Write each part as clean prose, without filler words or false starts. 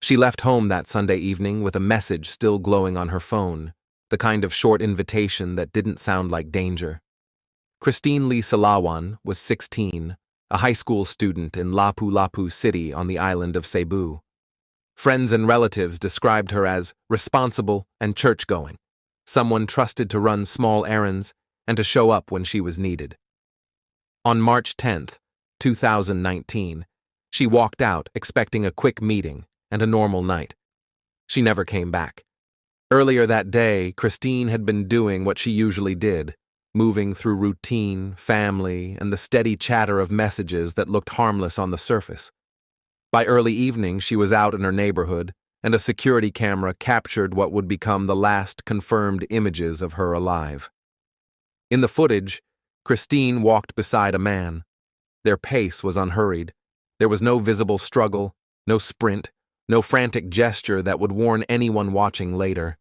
She left home that Sunday evening with a message still glowing on her phone, the kind of short invitation that didn't sound like danger. Christine Lee Silawan was 16, a high school student in Lapu-Lapu City on the island of Cebu. Friends and relatives described her as responsible and church-going, someone trusted to run small errands and to show up when she was needed. On March 10, 2019, she walked out expecting a quick meeting and a normal night. She never came back. Earlier that day, Christine had been doing what she usually did, moving through routine, family, and the steady chatter of messages that looked harmless on the surface. By early evening, she was out in her neighborhood, and a security camera captured what would become the last confirmed images of her alive. In the footage, Christine walked beside a man. Their pace was unhurried. There was no visible struggle, no sprint, no frantic gesture that would warn anyone watching later.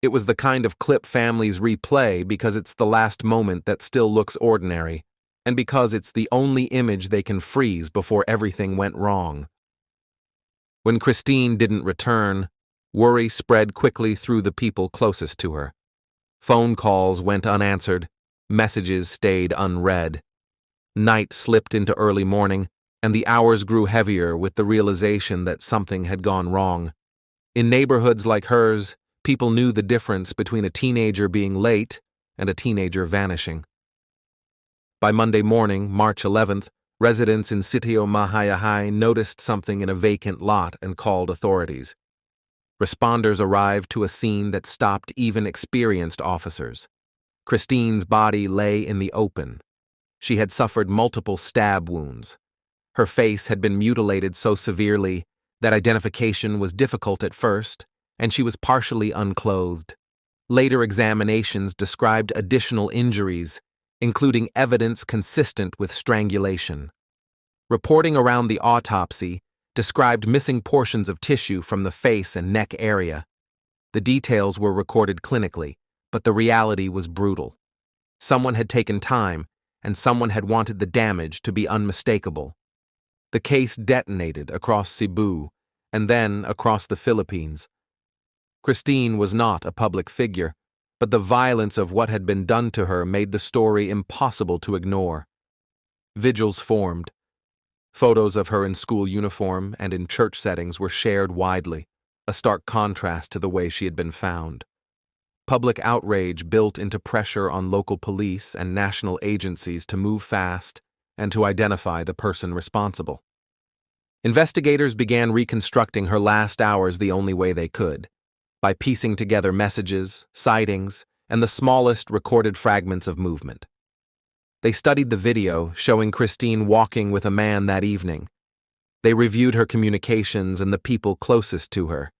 It was the kind of clip families replay because it's the last moment that still looks ordinary, and because it's the only image they can freeze before everything went wrong. When Christine didn't return, worry spread quickly through the people closest to her. Phone calls went unanswered, messages stayed unread. Night slipped into early morning, and the hours grew heavier with the realization that something had gone wrong. In neighborhoods like hers, people knew the difference between a teenager being late and a teenager vanishing. By Monday morning, March 11th, residents in Sitio Mahayahai noticed something in a vacant lot and called authorities. Responders arrived to a scene that stopped even experienced officers. Christine's body lay in the open. She had suffered multiple stab wounds. Her face had been mutilated so severely that identification was difficult at first, and she was partially unclothed. Later examinations described additional injuries, including evidence consistent with strangulation. Reporting around the autopsy described missing portions of tissue from the face and neck area. The details were recorded clinically, but the reality was brutal. Someone had taken time, and someone had wanted the damage to be unmistakable. The case detonated across Cebu, and then across the Philippines. Christine was not a public figure, but the violence of what had been done to her made the story impossible to ignore. Vigils formed. Photos of her in school uniform and in church settings were shared widely, a stark contrast to the way she had been found. Public outrage built into pressure on local police and national agencies to move fast and to identify the person responsible. Investigators began reconstructing her last hours the only way they could, by piecing together messages, sightings, and the smallest recorded fragments of movement. They studied the video showing Christine walking with a man that evening. They reviewed her communications and the people closest to her.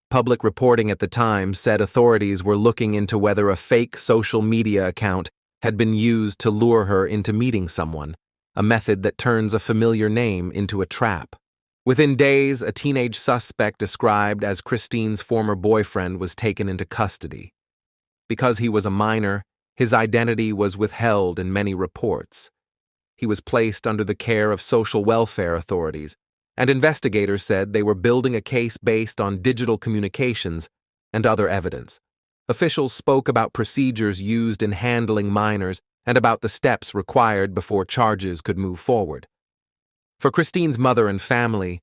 Public reporting at the time said authorities were looking into whether a fake social media account had been used to lure her into meeting someone, a method that turns a familiar name into a trap. Within days, a teenage suspect described as Christine's former boyfriend was taken into custody. Because he was a minor, his identity was withheld in many reports. He was placed under the care of social welfare authorities, and investigators said they were building a case based on digital communications and other evidence. Officials spoke about procedures used in handling minors and about the steps required before charges could move forward. For Christine's mother and family,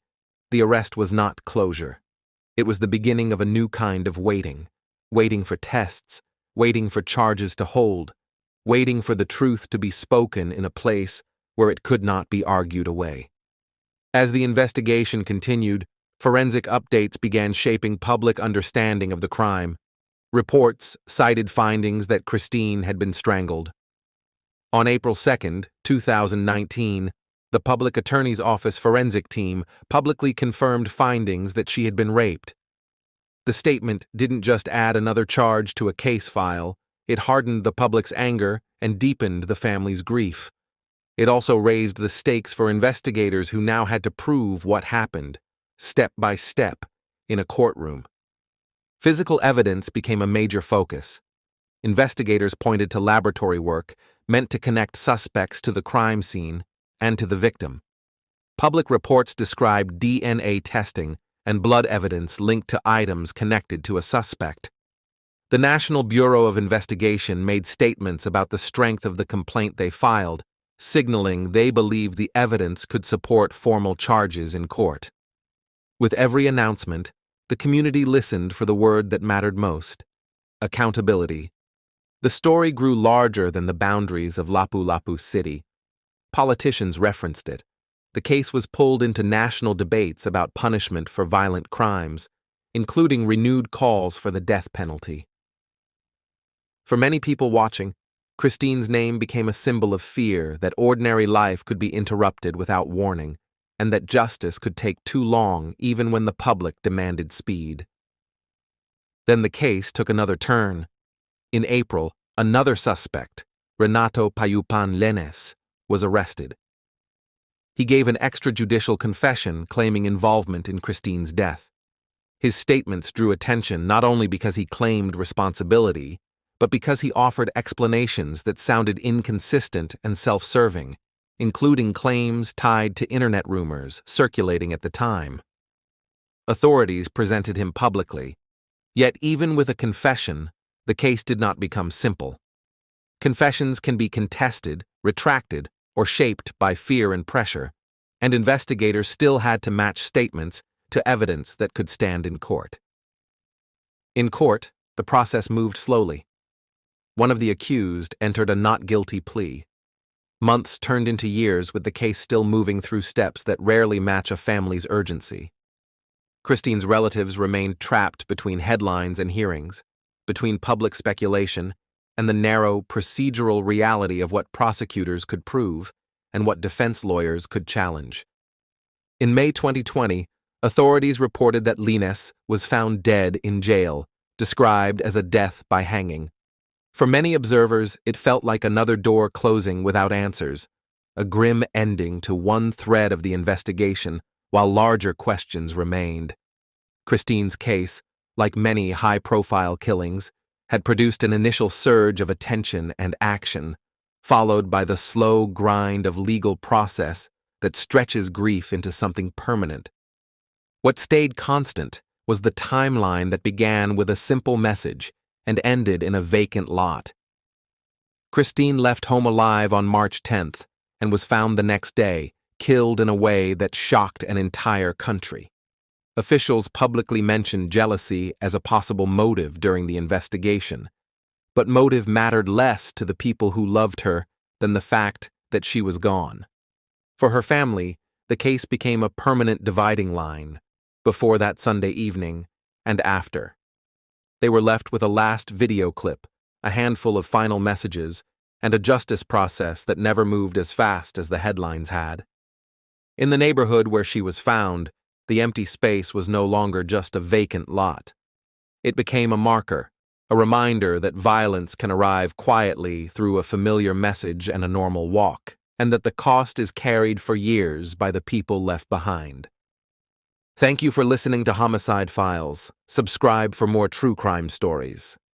the arrest was not closure. It was the beginning of a new kind of waiting for tests, waiting for charges to hold, waiting for the truth to be spoken in a place where it could not be argued away. As the investigation continued, forensic updates began shaping public understanding of the crime. Reports cited findings that Christine had been strangled. On April 2, 2019, the Public Attorney's Office forensic team publicly confirmed findings that she had been raped. The statement didn't just add another charge to a case file, it hardened the public's anger and deepened the family's grief. It also raised the stakes for investigators who now had to prove what happened, step by step, in a courtroom. Physical evidence became a major focus. Investigators pointed to laboratory work meant to connect suspects to the crime scene and to the victim. Public reports described DNA testing and blood evidence linked to items connected to a suspect. The National Bureau of Investigation made statements about the strength of the complaint they filed, signaling they believed the evidence could support formal charges in court. With every announcement, the community listened for the word that mattered most: accountability. The story grew larger than the boundaries of Lapu-Lapu City. Politicians referenced it. The case was pulled into national debates about punishment for violent crimes, including renewed calls for the death penalty. For many people watching, Christine's name became a symbol of fear that ordinary life could be interrupted without warning, and that justice could take too long even when the public demanded speed. Then the case took another turn. In April, another suspect, Renato Payupan Lenes, was arrested. He gave an extrajudicial confession claiming involvement in Christine's death. His statements drew attention not only because he claimed responsibility, but because he offered explanations that sounded inconsistent and self-serving, including claims tied to internet rumors circulating at the time. Authorities presented him publicly, yet even with a confession, the case did not become simple. Confessions can be contested, retracted, or shaped by fear and pressure, and investigators still had to match statements to evidence that could stand in court. In court, the process moved slowly. One of the accused entered a not guilty plea. Months turned into years with the case still moving through steps that rarely match a family's urgency. Christine's relatives remained trapped between headlines and hearings, between public speculation and the narrow, procedural reality of what prosecutors could prove and what defense lawyers could challenge. In May 2020, authorities reported that Lenes was found dead in jail, described as a death by hanging. For many observers, it felt like another door closing without answers, a grim ending to one thread of the investigation while larger questions remained. Christine's case, like many high-profile killings, had produced an initial surge of attention and action, followed by the slow grind of legal process that stretches grief into something permanent. What stayed constant was the timeline that began with a simple message and ended in a vacant lot. Christine left home alive on March 10th and was found the next day, killed in a way that shocked an entire country. Officials publicly mentioned jealousy as a possible motive during the investigation, but motive mattered less to the people who loved her than the fact that she was gone. For her family, the case became a permanent dividing line, before that Sunday evening and after. They were left with a last video clip, a handful of final messages, and a justice process that never moved as fast as the headlines had. In the neighborhood where she was found, the empty space was no longer just a vacant lot. It became a marker, a reminder that violence can arrive quietly through a familiar message and a normal walk, and that the cost is carried for years by the people left behind. Thank you for listening to Homicide Files. Subscribe for more true crime stories.